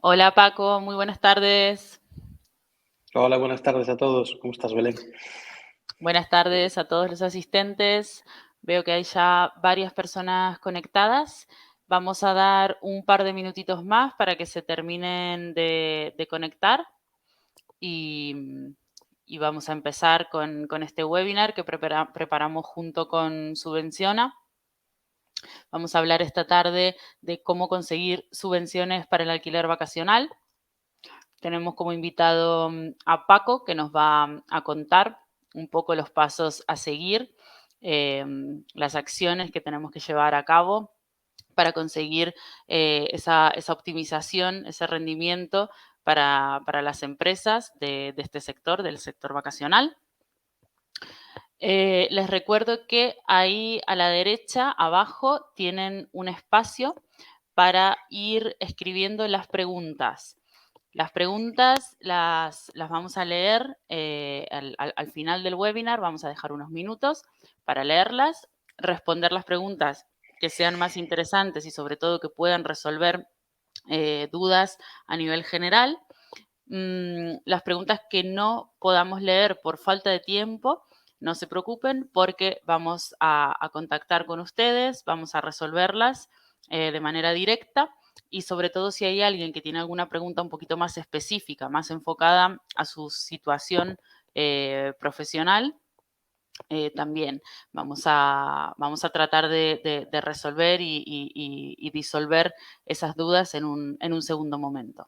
Hola Paco, muy buenas tardes. Hola, buenas tardes a todos. ¿Cómo estás, Belén? Buenas tardes a todos los asistentes. Veo que hay ya varias personas conectadas. Vamos a dar un par de minutitos más para que se terminen de conectar y, y vamos a empezar con este webinar que preparamos junto con Subvenciona. Vamos a hablar esta tarde de cómo conseguir subvenciones para el alquiler vacacional. Tenemos como invitado a Paco, que nos va a contar un poco los pasos a seguir, las acciones que tenemos que llevar a cabo para conseguir esa optimización, ese rendimiento para las empresas de este sector, del sector vacacional. Les recuerdo que ahí a la derecha, abajo, tienen un espacio para ir escribiendo las preguntas. Las preguntas las vamos a leer al final del webinar, vamos a dejar unos minutos para leerlas, responder las preguntas que sean más interesantes y sobre todo que puedan resolver dudas a nivel general. Las preguntas que no podamos leer por falta de tiempo, no se preocupen porque vamos a contactar con ustedes, vamos a resolverlas de manera directa y sobre todo si hay alguien que tiene alguna pregunta un poquito más específica, más enfocada a su situación profesional, también vamos a tratar de resolver y disolver esas dudas en un segundo momento,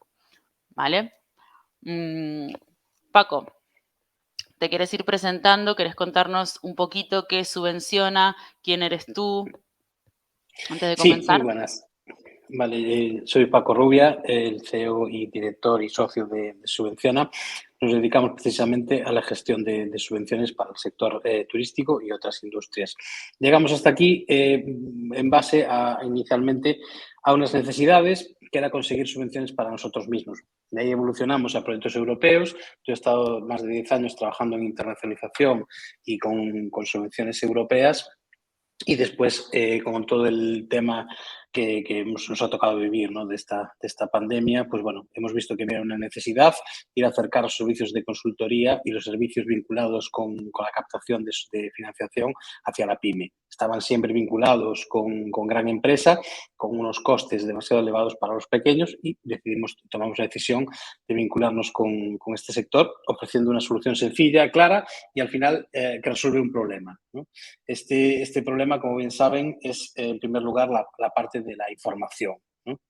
¿vale? Paco, ¿te quieres ir presentando? ¿Querés contarnos un poquito qué subvenciona? ¿Quién eres tú? Antes de Sí, muy comenzar. buenas. Vale, soy Paco Rubia, el CEO y director y socio de Subvenciona. Nos dedicamos precisamente a la gestión de subvenciones para el sector turístico y otras industrias. Llegamos hasta aquí en base inicialmente a unas necesidades que era conseguir subvenciones para nosotros mismos. De ahí evolucionamos a proyectos europeos. Yo he estado más de 10 años trabajando en internacionalización y con subvenciones europeas. Y después, con todo el tema que nos ha tocado vivir, ¿no? de esta pandemia, pues bueno, hemos visto que había una necesidad ir a acercar los servicios de consultoría y los servicios vinculados con la captación de financiación hacia la pyme. Estaban siempre vinculados con gran empresa, con unos costes demasiado elevados para los pequeños y tomamos la decisión de vincularnos con este sector, ofreciendo una solución sencilla, clara y al final que resuelve un problema, ¿no? Este problema, como bien saben, es en primer lugar la parte de la información, ¿no?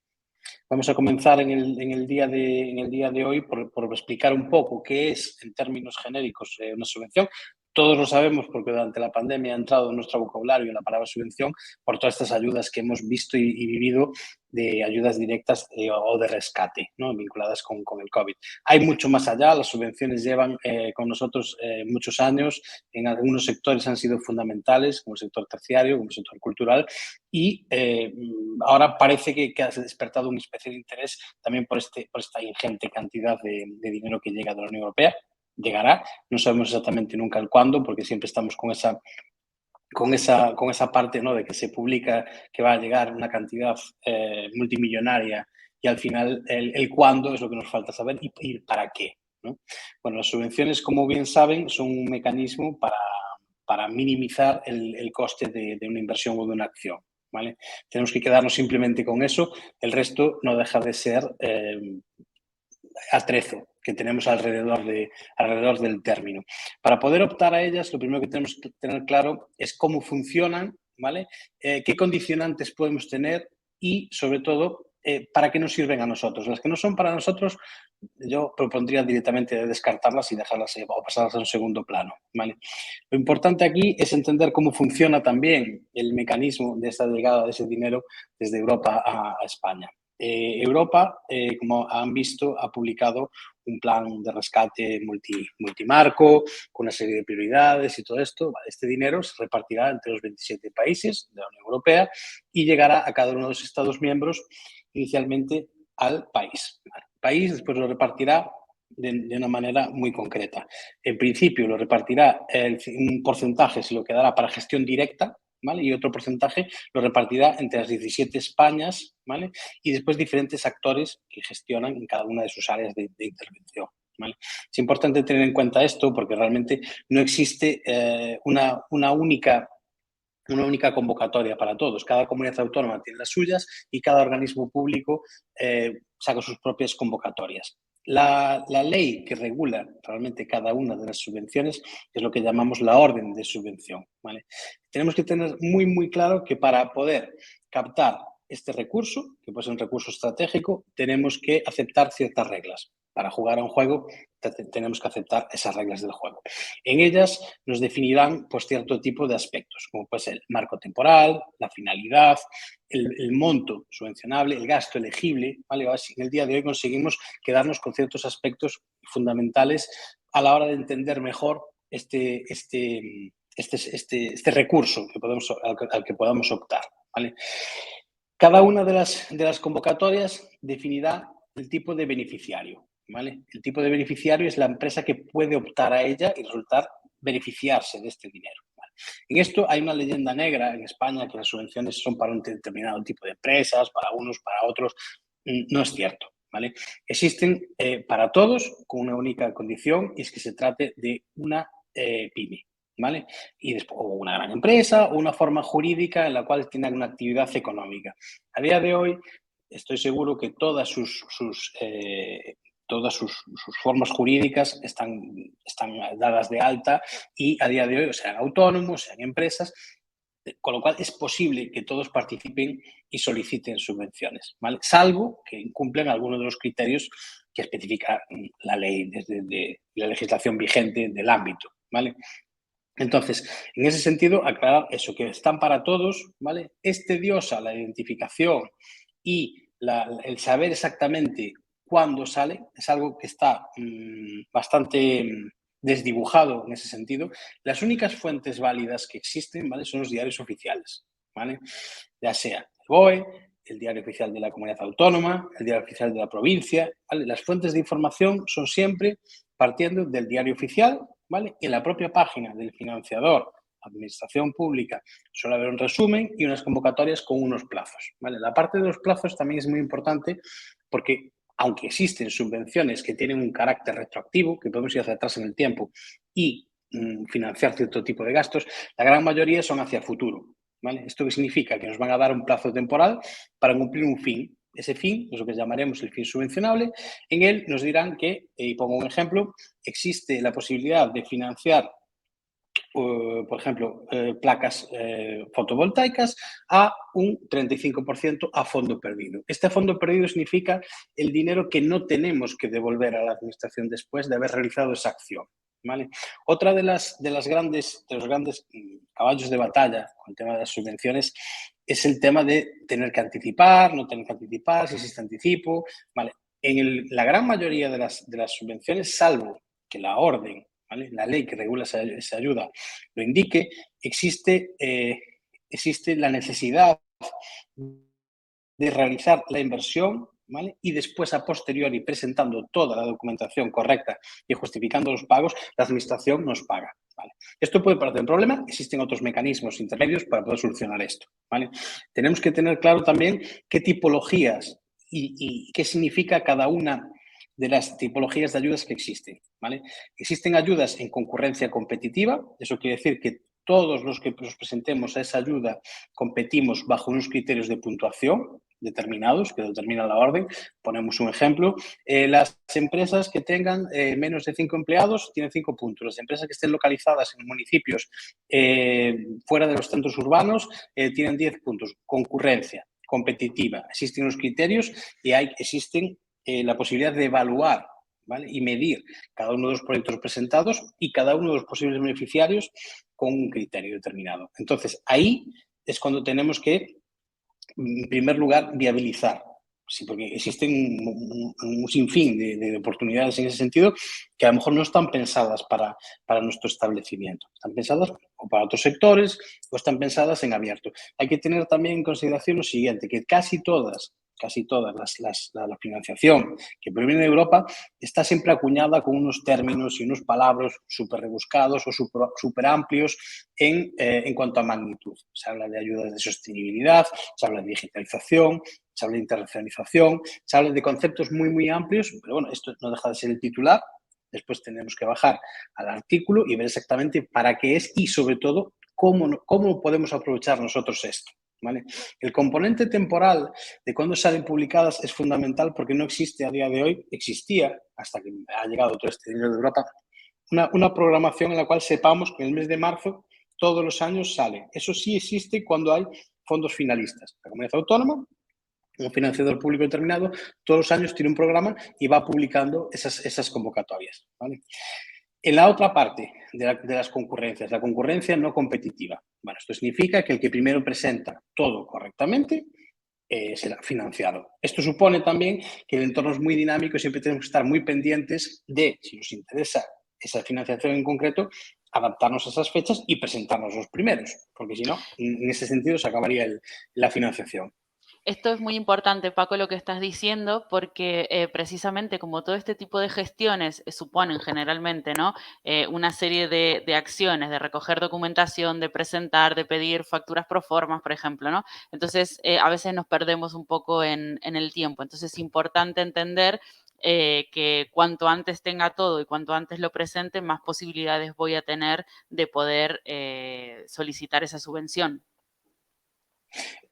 Vamos a comenzar en el día de hoy por explicar un poco qué es, en términos genéricos, una subvención. Todos lo sabemos porque durante la pandemia ha entrado en nuestro vocabulario la palabra subvención por todas estas ayudas que hemos visto y vivido, de ayudas directas o de rescate, ¿no? Vinculadas con el COVID. Hay mucho más allá. Las subvenciones llevan con nosotros muchos años. En algunos sectores han sido fundamentales, como el sector terciario, como el sector cultural, y ahora parece que ha despertado un especial interés también por esta ingente cantidad de dinero que llega de la Unión Europea. Llegará, no sabemos exactamente nunca el cuándo, porque siempre estamos con esa parte, ¿no? De que se publica que va a llegar una cantidad multimillonaria y al final el cuándo es lo que nos falta saber y para qué, ¿no? Bueno, las subvenciones, como bien saben, son un mecanismo para minimizar el coste de una inversión o de una acción, ¿vale? Tenemos que quedarnos simplemente con eso. El resto no deja de ser atrezo que tenemos alrededor del término. Para poder optar a ellas, lo primero que tenemos que tener claro es cómo funcionan, ¿vale? Qué condicionantes podemos tener y, sobre todo, para qué nos sirven a nosotros. Las que no son para nosotros, yo propondría directamente descartarlas y dejarlas o pasarlas a un segundo plano, ¿vale? Lo importante aquí es entender cómo funciona también el mecanismo de esta llegada de ese dinero desde Europa a España. Europa, como han visto, ha publicado un plan de rescate multimarco, con una serie de prioridades y todo esto. Este dinero se repartirá entre los 27 países de la Unión Europea y llegará a cada uno de los Estados miembros, inicialmente al país. El país después lo repartirá de una manera muy concreta. En principio lo repartirá un porcentaje, se lo quedará para gestión directa, ¿vale? Y otro porcentaje lo repartirá entre las 17 Españas, ¿vale? Y después diferentes actores que gestionan en cada una de sus áreas de intervención, ¿vale? Es importante tener en cuenta esto porque realmente no existe una única convocatoria para todos. Cada comunidad autónoma tiene las suyas y cada organismo público saca sus propias convocatorias. La ley que regula realmente cada una de las subvenciones es lo que llamamos la orden de subvención, ¿vale? Tenemos que tener muy, muy claro que para poder captar este recurso, que puede ser un recurso estratégico, tenemos que aceptar ciertas reglas. Para jugar a un juego tenemos que aceptar esas reglas del juego. En ellas nos definirán pues, cierto tipo de aspectos, como puede ser el marco temporal, la finalidad, el monto subvencionable, el gasto elegible, ¿vale? En el día de hoy conseguimos quedarnos con ciertos aspectos fundamentales a la hora de entender mejor este recurso que al que podamos optar, ¿vale? Cada una de las convocatorias definirá el tipo de beneficiario, ¿vale? El tipo de beneficiario es la empresa que puede optar a ella y resultar beneficiarse de este dinero, ¿vale? En esto hay una leyenda negra en España que las subvenciones son para un determinado tipo de empresas, para unos, para otros. No es cierto, ¿vale? Existen para todos con una única condición y es que se trate de una pyme, ¿vale? Y después, o una gran empresa o una forma jurídica en la cual tengan una actividad económica. A día de hoy estoy seguro que todas sus formas jurídicas están dadas de alta y a día de hoy, sean autónomos, sean empresas, con lo cual es posible que todos participen y soliciten subvenciones, ¿vale? Salvo que incumplen algunos de los criterios que especifica la ley de la legislación vigente del ámbito, ¿vale? Entonces, en ese sentido, aclarar eso, que están para todos, ¿vale? Es tediosa la identificación y el saber exactamente cuándo sale, es algo que está bastante desdibujado en ese sentido. Las únicas fuentes válidas que existen, ¿vale? Son los diarios oficiales, ¿vale? Ya sea el BOE, el diario oficial de la comunidad autónoma, el diario oficial de la provincia, ¿vale? Las fuentes de información son siempre partiendo del diario oficial, ¿vale? Y en la propia página del financiador, administración pública, suele haber un resumen y unas convocatorias con unos plazos, ¿vale? La parte de los plazos también es muy importante porque aunque existen subvenciones que tienen un carácter retroactivo, que podemos ir hacia atrás en el tiempo y financiar cierto tipo de gastos, la gran mayoría son hacia futuro, ¿vale? ¿Esto qué significa? Que nos van a dar un plazo temporal para cumplir un fin. Ese fin es lo que llamaremos el fin subvencionable. En él nos dirán que, y pongo un ejemplo, existe la posibilidad de financiar, por ejemplo, placas fotovoltaicas a un 35% a fondo perdido. Este fondo perdido significa el dinero que no tenemos que devolver a la administración después de haber realizado esa acción, ¿vale? Otra de los grandes caballos de batalla con el tema de las subvenciones es el tema de tener que anticipar, no tener que anticipar, si existe anticipo, ¿vale? En la gran mayoría de las subvenciones, salvo que la orden, ¿vale?, la ley que regula esa ayuda lo indique, existe la necesidad de realizar la inversión, ¿vale? Y después, a posteriori, presentando toda la documentación correcta y justificando los pagos, la administración nos paga, ¿vale? Esto puede parecer un problema, existen otros mecanismos intermedios para poder solucionar esto, ¿vale? Tenemos que tener claro también qué tipologías y qué significa cada una de las tipologías de ayudas que existen, ¿vale? Existen ayudas en concurrencia competitiva, eso quiere decir que todos los que nos presentemos a esa ayuda competimos bajo unos criterios de puntuación determinados que determina la orden. Ponemos un ejemplo. Las empresas que tengan menos de 5 empleados tienen 5 puntos. Las empresas que estén localizadas en municipios fuera de los centros urbanos tienen 10 puntos. Concurrencia competitiva. Existen unos criterios y existen la posibilidad de evaluar, ¿vale?, y medir cada uno de los proyectos presentados y cada uno de los posibles beneficiarios con un criterio determinado. Entonces, ahí es cuando tenemos que, en primer lugar, viabilizar. Sí, porque existen un sinfín de oportunidades en ese sentido que a lo mejor no están pensadas para nuestro establecimiento. Están pensadas o para otros sectores o están pensadas en abierto. Hay que tener también en consideración lo siguiente, que casi todas casi todas, la financiación que proviene de Europa está siempre acuñada con unos términos y unos palabras súper rebuscados o súper amplios en cuanto a magnitud. Se habla de ayudas de sostenibilidad, se habla de digitalización, se habla de internacionalización, se habla de conceptos muy, muy amplios, pero bueno, esto no deja de ser el titular. Después tenemos que bajar al artículo y ver exactamente para qué es y, sobre todo, cómo podemos aprovechar nosotros esto. ¿Vale? El componente temporal de cuándo salen publicadas es fundamental porque no existe a día de hoy, existía hasta que ha llegado todo este dinero de Europa, una programación en la cual sepamos que en el mes de marzo todos los años sale. Eso sí existe cuando hay fondos finalistas. La comunidad autónoma, un financiador público determinado, todos los años tiene un programa y va publicando esas convocatorias. ¿Vale? En la otra parte de las concurrencias, la concurrencia no competitiva. Bueno, esto significa que el que primero presenta todo correctamente será financiado. Esto supone también que el entorno es muy dinámico y siempre tenemos que estar muy pendientes de, si nos interesa esa financiación en concreto, adaptarnos a esas fechas y presentarnos los primeros, porque si no, en ese sentido se acabaría la financiación. Esto es muy importante, Paco, lo que estás diciendo, porque precisamente como todo este tipo de gestiones suponen generalmente, ¿no? Una serie de acciones, de recoger documentación, de presentar, de pedir facturas pro formas, por ejemplo, ¿no? Entonces, a veces nos perdemos un poco en el tiempo. Entonces, es importante entender que cuanto antes tenga todo y cuanto antes lo presente, más posibilidades voy a tener de poder solicitar esa subvención.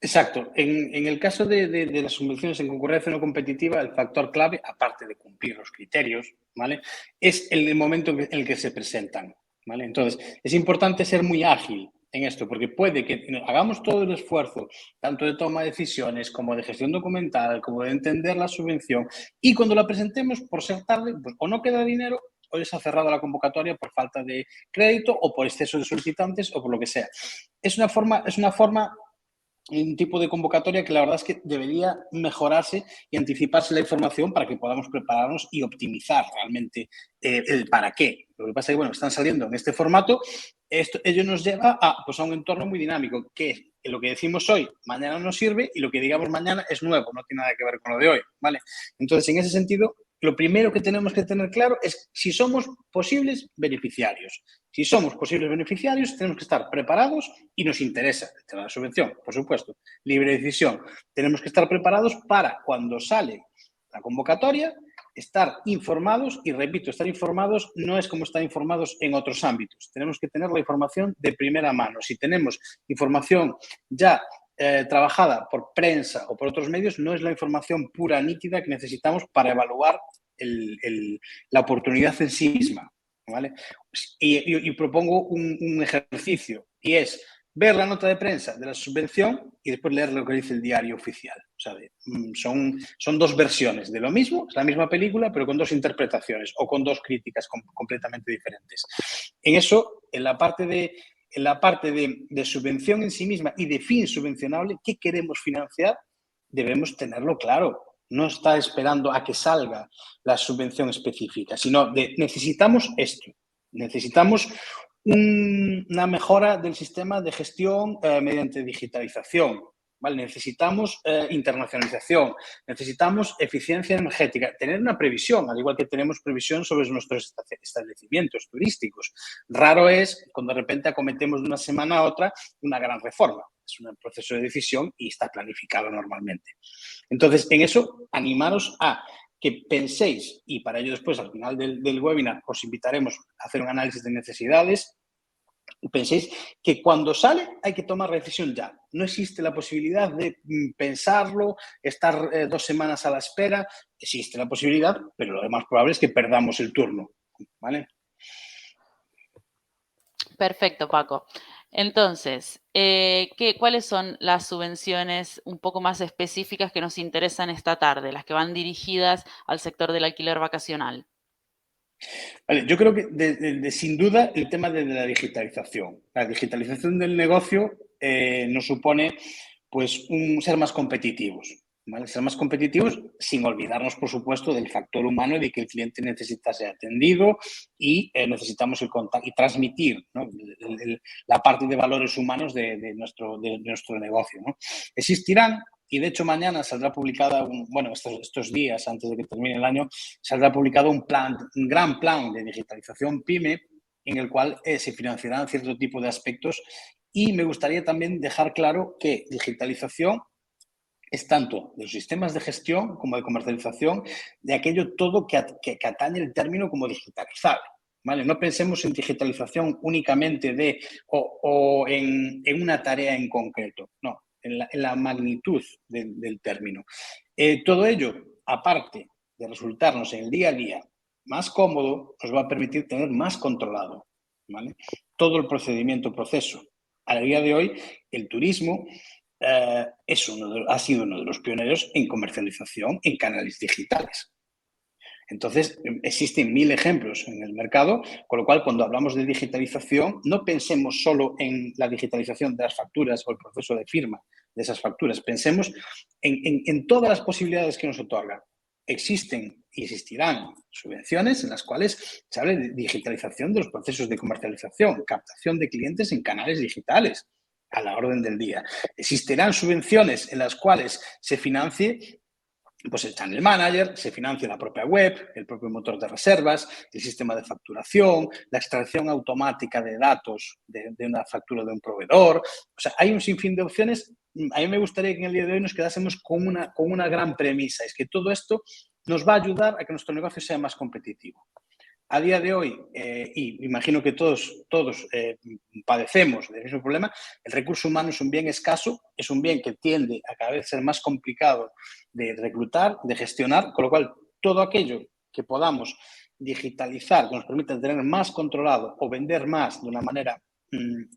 Exacto. En el caso de las subvenciones en concurrencia no competitiva, el factor clave, aparte de cumplir los criterios, ¿vale? Es el momento en el que se presentan, ¿vale? Entonces, es importante ser muy ágil en esto, porque puede que hagamos todo el esfuerzo, tanto de toma de decisiones como de gestión documental, como de entender la subvención, y cuando la presentemos, por ser tarde, pues o no queda dinero o les ha cerrado la convocatoria por falta de crédito o por exceso de solicitantes o por lo que sea. Es una forma un tipo de convocatoria que la verdad es que debería mejorarse y anticiparse la información para que podamos prepararnos y optimizar realmente el para qué. Lo que pasa es que, bueno, están saliendo en este formato, ello nos lleva pues a un entorno muy dinámico, que lo que decimos hoy, mañana nos sirve y lo que digamos mañana es nuevo, no tiene nada que ver con lo de hoy, ¿vale? Entonces, en ese sentido, lo primero que tenemos que tener claro es si somos posibles beneficiarios. Si somos posibles beneficiarios, tenemos que estar preparados y nos interesa el tema de la subvención, por supuesto, libre decisión. Tenemos que estar preparados para cuando sale la convocatoria, estar informados y, repito, estar informados no es como estar informados en otros ámbitos. Tenemos que tener la información de primera mano. Si tenemos información ya trabajada por prensa o por otros medios, no es la información pura, nítida que necesitamos para evaluar la oportunidad en sí misma. ¿Vale? Y propongo un ejercicio y es ver la nota de prensa de la subvención y después leer lo que dice el diario oficial. O sea, son dos versiones de lo mismo, es la misma película, pero con dos interpretaciones o con dos críticas completamente diferentes. En eso, en la parte de subvención en sí misma y de fin subvencionable, ¿qué queremos financiar? Debemos tenerlo claro. No está esperando a que salga la subvención específica, sino necesitamos esto. Necesitamos una mejora del sistema de gestión mediante digitalización. ¿Vale? Necesitamos internacionalización, necesitamos eficiencia energética, tener una previsión, al igual que tenemos previsión sobre nuestros establecimientos turísticos. Raro es cuando de repente acometemos de una semana a otra una gran reforma. Es un proceso de decisión y está planificado normalmente. Entonces, en eso, animaros a que penséis, y para ello después, al final del webinar, os invitaremos a hacer un análisis de necesidades, y penséis que cuando sale hay que tomar la decisión ya. No existe la posibilidad de pensarlo, estar 2 semanas a la espera. Existe la posibilidad, pero lo más probable es que perdamos el turno, ¿vale? Perfecto, Paco. Entonces, ¿cuáles son las subvenciones un poco más específicas que nos interesan esta tarde, las que van dirigidas al sector del alquiler vacacional? Vale, yo creo que sin duda el tema de la digitalización. La digitalización del negocio nos supone pues ser más competitivos. ¿Vale? Ser más competitivos sin olvidarnos, por supuesto, del factor humano y de que el cliente necesita ser atendido y necesitamos el contacto y transmitir, ¿no? la parte de valores humanos de nuestro negocio, ¿no? Existirán y de hecho mañana saldrá publicada, estos días antes de que termine el año, saldrá publicado un gran plan de digitalización PYME en el cual se financiarán cierto tipo de aspectos, y me gustaría también dejar claro que digitalización es tanto de los sistemas de gestión como de comercialización, de aquello todo que atañe el término como digitalizar. ¿Vale? No pensemos en digitalización únicamente o en una tarea en concreto, no, en la magnitud del término. Todo ello, aparte de resultarnos en el día a día más cómodo, nos va a permitir tener más controlado, ¿vale?, todo el proceso. A día de hoy, el turismo ha sido uno de los pioneros en comercialización en canales digitales. Entonces, existen 1000 ejemplos en el mercado, con lo cual, cuando hablamos de digitalización, no pensemos solo en la digitalización de las facturas o el proceso de firma de esas facturas, pensemos en todas las posibilidades que nos otorgan. Existen y existirán subvenciones en las cuales se habla de digitalización de los procesos de comercialización, captación de clientes en canales digitales a la orden del día. Existirán subvenciones en las cuales se financie pues el Channel Manager, se financia la propia web, el propio motor de reservas, el sistema de facturación, la extracción automática de datos de una factura de un proveedor. O sea, hay un sinfín de opciones. A mí me gustaría que en el día de hoy nos quedásemos con una gran premisa, es que todo esto nos va a ayudar a que nuestro negocio sea más competitivo. A día de hoy, y imagino que todos padecemos del mismo problema, el recurso humano es un bien escaso, es un bien que tiende a cada vez ser más complicado de reclutar, de gestionar, con lo cual todo aquello que podamos digitalizar, que nos permita tener más controlado o vender más de una manera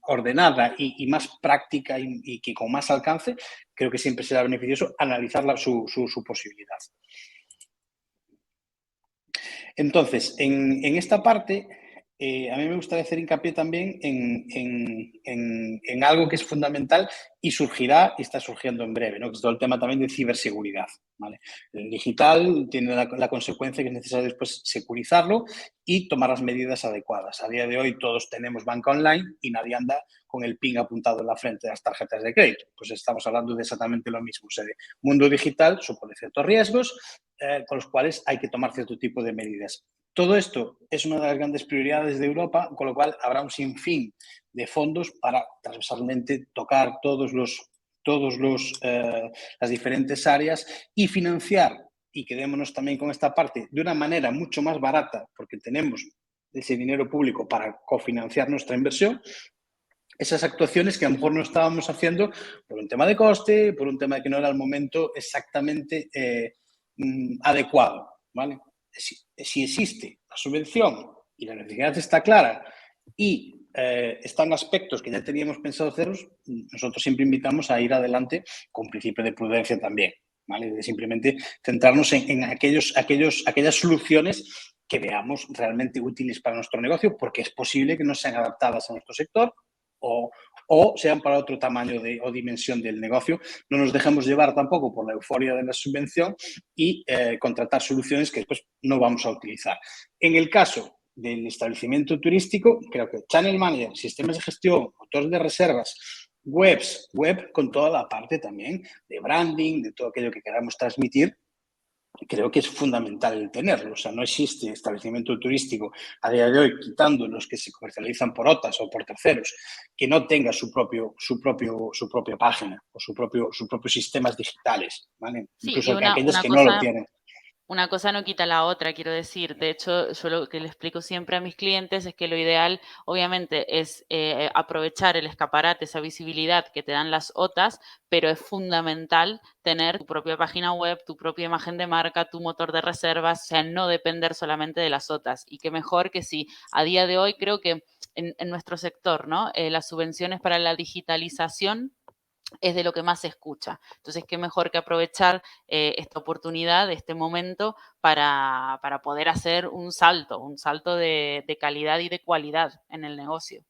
ordenada y más práctica y que con más alcance, creo que siempre será beneficioso analizar su posibilidad. Entonces, en esta parte, a mí me gustaría hacer hincapié también en algo que es fundamental y surgirá y está surgiendo en breve, ¿no?, que es todo el tema también de ciberseguridad, ¿vale? El digital tiene la consecuencia que es necesario después securizarlo y tomar las medidas adecuadas. A día de hoy todos tenemos banca online y nadie anda con el PIN apuntado en la frente de las tarjetas de crédito. Pues estamos hablando de exactamente lo mismo. O sea, el mundo digital supone ciertos riesgos con los cuales hay que tomar cierto tipo de medidas. Todo esto es una de las grandes prioridades de Europa, con lo cual habrá un sinfín de fondos para transversalmente tocar las diferentes áreas y financiar, y quedémonos también con esta parte, de una manera mucho más barata, porque tenemos ese dinero público para cofinanciar nuestra inversión, esas actuaciones que a lo mejor no estábamos haciendo por un tema de coste, por un tema de que no era el momento exactamente adecuado, ¿vale? Si existe la subvención y la necesidad está clara y están aspectos que ya teníamos pensado haceros, nosotros siempre invitamos a ir adelante con principio de prudencia también, ¿vale? De simplemente centrarnos en aquellas soluciones que veamos realmente útiles para nuestro negocio, porque es posible que no sean adaptadas a nuestro sector o sean para otro tamaño o dimensión del negocio. No nos dejemos llevar tampoco por la euforia de la subvención y contratar soluciones que después no vamos a utilizar. En el caso del establecimiento turístico, creo que Channel Manager, sistemas de gestión, motores de reservas, web con toda la parte también de branding, de todo aquello que queramos transmitir, creo que es fundamental el tenerlo. O sea, no existe establecimiento turístico a día de hoy, quitando los que se comercializan por OTAs o por terceros, que no tenga su propia página o sus propios sistemas digitales, ¿vale? Sí, y Incluso aquellas que no lo tienen. una cosa no quita la otra, quiero decir. De hecho, yo lo que le explico siempre a mis clientes es que lo ideal, obviamente, es aprovechar el escaparate, esa visibilidad que te dan las OTAs, pero es fundamental tener tu propia página web, tu propia imagen de marca, tu motor de reservas, o sea, no depender solamente de las OTAs. Y qué mejor que si a día de hoy creo que en nuestro sector, ¿no? Las subvenciones para la digitalización es de lo que más se escucha. Entonces, qué mejor que aprovechar esta oportunidad, este momento, para poder hacer un salto de calidad y de cualidad en el negocio.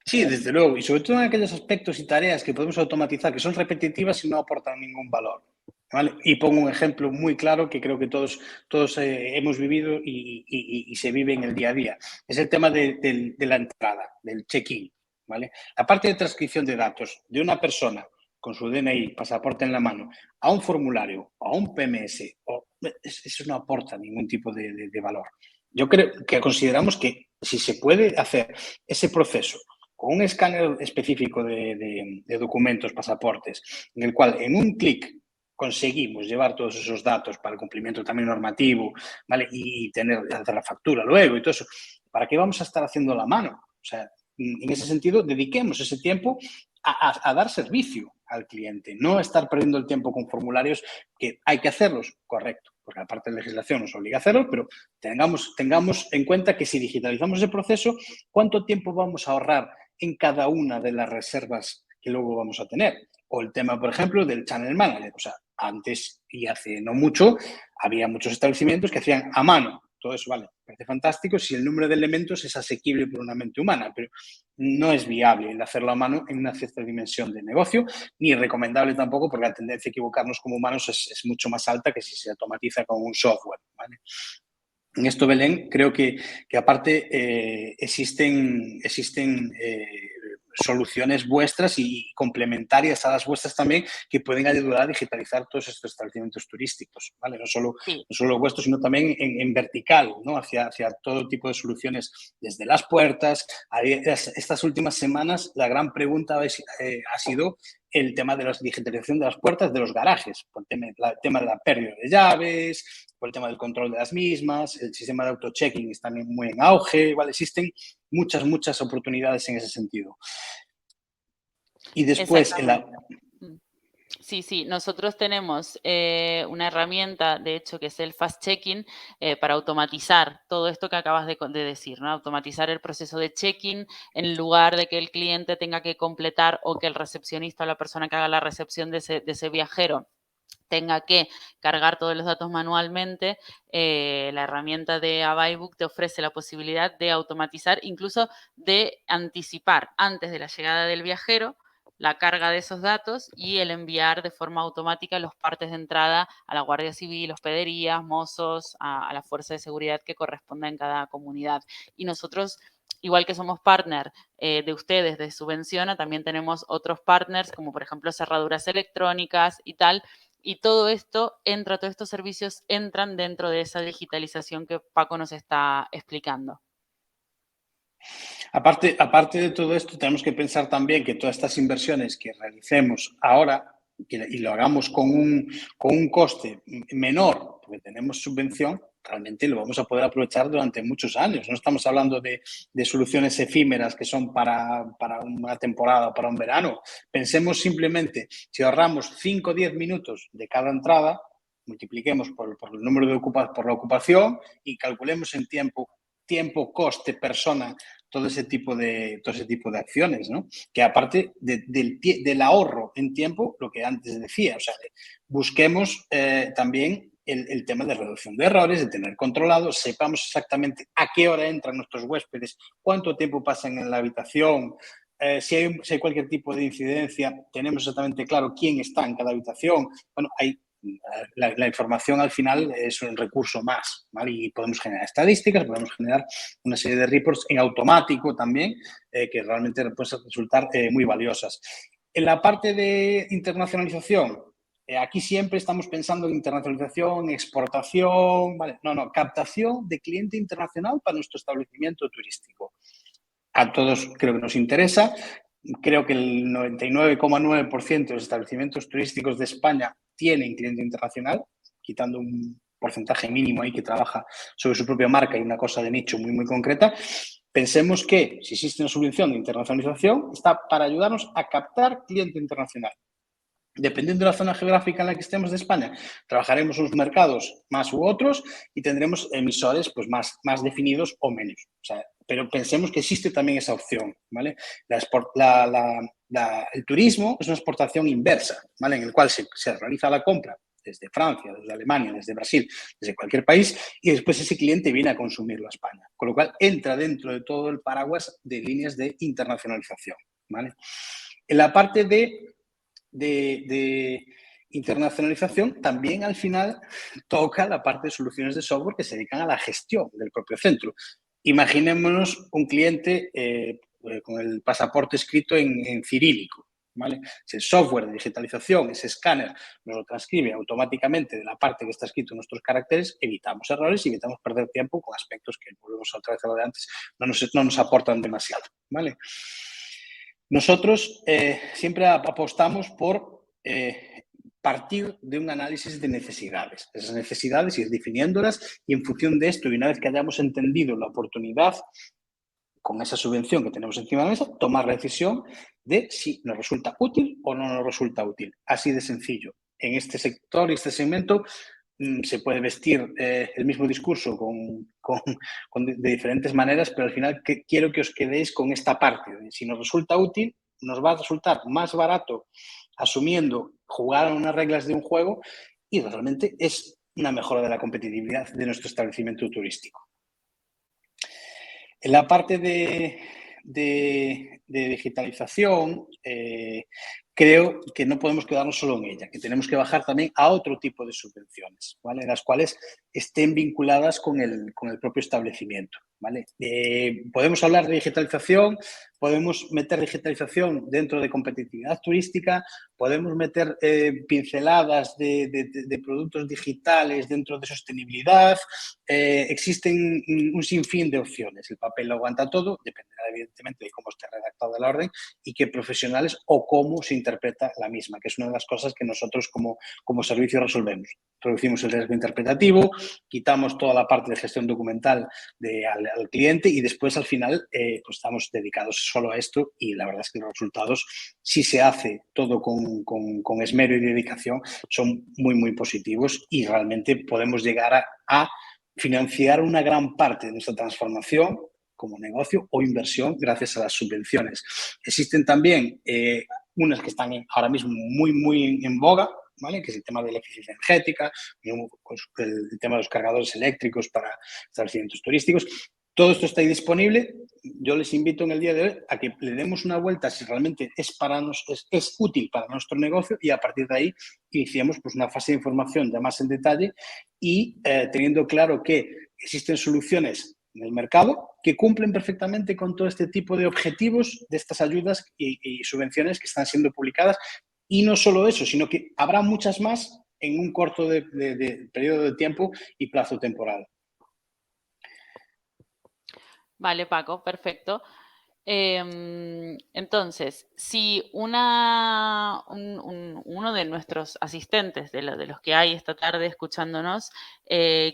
Sí, desde luego, y sobre todo en aquellos aspectos y tareas que podemos automatizar, que son repetitivas y no aportan ningún valor, ¿vale? Y pongo un ejemplo muy claro que creo que todos hemos vivido y se vive en el día a día. Es el tema de la entrada, del check-in, ¿vale? La parte de transcripción de datos de una persona con su DNI, pasaporte en la mano, a un formulario, a un PMS, eso no aporta ningún tipo de valor. Yo creo que consideramos que si se puede hacer ese proceso con un escáner específico de documentos, pasaportes, en el cual en un clic conseguimos llevar todos esos datos para el cumplimiento también normativo, ¿vale? Y hacer la factura luego y todo eso, ¿para qué vamos a estar haciendo la mano? O sea, en ese sentido, dediquemos ese tiempo a dar servicio al cliente, no estar perdiendo el tiempo con formularios que hay que hacerlos, correcto, porque la parte de legislación nos obliga a hacerlos, pero tengamos en cuenta que si digitalizamos ese proceso, ¿cuánto tiempo vamos a ahorrar en cada una de las reservas que luego vamos a tener? O el tema, por ejemplo, del channel manager. O sea, antes y hace no mucho, había muchos establecimientos que hacían a mano. Todo eso, vale, parece fantástico si el número de elementos es asequible por una mente humana, pero no es viable el hacerlo a mano en una cierta dimensión de negocio, ni recomendable tampoco porque la tendencia a equivocarnos como humanos es mucho más alta que si se automatiza con un software, ¿vale? En esto, Belén, creo que aparte existen soluciones vuestras y complementarias a las vuestras también que pueden ayudar a digitalizar todos estos establecimientos turísticos, ¿vale? No solo vuestros, sino también en vertical, ¿no? Hacia todo tipo de soluciones desde las puertas. Estas últimas semanas la gran pregunta ha sido el tema de la digitalización de las puertas de los garajes, por el tema de la pérdida de llaves, por el tema del control de las mismas, el sistema de auto-checking está también muy en auge, ¿vale? Existen muchas oportunidades en ese sentido. Y después, Sí, nosotros tenemos una herramienta, de hecho, que es el Fast Checking, para automatizar todo esto que acabas de decir, ¿no? Automatizar el proceso de check-in en lugar de que el cliente tenga que completar o que el recepcionista o la persona que haga la recepción de ese viajero tenga que cargar todos los datos manualmente. La herramienta de Avaibook te ofrece la posibilidad de automatizar, incluso de anticipar antes de la llegada del viajero la carga de esos datos y el enviar de forma automática los partes de entrada a la Guardia Civil, hospederías, mozos, a la fuerza de seguridad que corresponda en cada comunidad. Y nosotros, igual que somos partner de ustedes de Subvenciona, también tenemos otros partners, como por ejemplo cerraduras electrónicas y tal, y todo esto todos estos servicios entran dentro de esa digitalización que Paco nos está explicando. Aparte de todo esto, tenemos que pensar también que todas estas inversiones que realicemos ahora y lo hagamos con un coste menor, porque tenemos subvención, realmente lo vamos a poder aprovechar durante muchos años. No estamos hablando de soluciones efímeras que son para una temporada o para un verano. Pensemos simplemente, si ahorramos 5 o 10 minutos de cada entrada, multipliquemos por el número por la ocupación y calculemos en tiempo, coste, persona, todo ese tipo de acciones, ¿no? Que aparte del ahorro en tiempo, lo que antes decía, o sea, busquemos también el tema de reducción de errores, de tener controlado, sepamos exactamente a qué hora entran nuestros huéspedes, cuánto tiempo pasan en la habitación, si hay cualquier tipo de incidencia, tenemos exactamente claro quién está en cada habitación. Bueno, la información al final es un recurso más, ¿vale? Y podemos generar estadísticas, podemos generar una serie de reports en automático también, que realmente pueden resultar muy valiosas. En la parte de internacionalización, aquí siempre estamos pensando en internacionalización, exportación, ¿vale? No, captación de cliente internacional para nuestro establecimiento turístico. A todos creo que nos interesa. Creo que el 99,9% de los establecimientos turísticos de España tienen cliente internacional, quitando un porcentaje mínimo ahí que trabaja sobre su propia marca y una cosa de nicho muy concreta. Pensemos que si existe una subvención de internacionalización, está para ayudarnos a captar cliente internacional. Dependiendo de la zona geográfica en la que estemos de España, trabajaremos unos mercados más u otros y tendremos emisores pues más definidos o menos. O sea, pero pensemos que existe también esa opción, ¿vale? El turismo es una exportación inversa, ¿vale? En el cual se realiza la compra desde Francia, desde Alemania, desde Brasil, desde cualquier país, y después ese cliente viene a consumirlo a España. Con lo cual, entra dentro de todo el paraguas de líneas de internacionalización, ¿vale? En la parte de internacionalización, también al final toca la parte de soluciones de software que se dedican a la gestión del propio centro. Imaginémonos un cliente con el pasaporte escrito en cirílico, ¿vale? Si el software de digitalización, ese escáner, nos lo transcribe automáticamente de la parte que está escrito en nuestros caracteres, evitamos errores y evitamos perder tiempo con aspectos que, volvemos otra vez a lo de antes, no nos aportan demasiado, ¿vale? Nosotros siempre apostamos por partir de un análisis de necesidades. Esas necesidades, ir definiéndolas y en función de esto, y una vez que hayamos entendido la oportunidad con esa subvención que tenemos encima de la mesa, tomar la decisión de si nos resulta útil o no nos resulta útil. Así de sencillo. En este sector y este segmento se puede vestir el mismo discurso de diferentes maneras, pero al final quiero que os quedéis con esta parte. Si nos resulta útil, nos va a resultar más barato asumiendo jugar a unas reglas de un juego y realmente es una mejora de la competitividad de nuestro establecimiento turístico. En la parte de digitalización, creo que no podemos quedarnos solo en ella, que tenemos que bajar también a otro tipo de subvenciones, ¿vale? Las cuales estén vinculadas con el propio establecimiento, ¿vale? Podemos hablar de digitalización, podemos meter digitalización dentro de competitividad turística, podemos meter pinceladas de productos digitales dentro de sostenibilidad. Existen un sinfín de opciones. El papel lo aguanta todo, dependerá evidentemente de cómo esté redactada la orden y qué profesionales o cómo se interpreta la misma, que es una de las cosas que nosotros como servicio resolvemos. Reducimos el riesgo interpretativo, quitamos toda la parte de gestión documental al cliente y después al final pues estamos dedicados solo a esto y la verdad es que los resultados, si se hace todo con esmero y dedicación, son muy, muy positivos y realmente podemos llegar a financiar una gran parte de nuestra transformación como negocio o inversión gracias a las subvenciones. Existen también unas que están ahora mismo muy, muy en boga, ¿vale? Que es el tema de la eficiencia energética, el tema de los cargadores eléctricos para establecimientos turísticos. Todo esto está ahí disponible. Yo les invito en el día de hoy a que le demos una vuelta si realmente es útil para nuestro negocio y a partir de ahí iniciemos pues, una fase de información ya más en detalle y teniendo claro que existen soluciones en el mercado que cumplen perfectamente con todo este tipo de objetivos de estas ayudas y subvenciones que están siendo publicadas. Y no solo eso, sino que habrá muchas más en un corto periodo de tiempo y plazo temporal. Vale, Paco, perfecto. Entonces, si uno de nuestros asistentes, de los que hay esta tarde escuchándonos,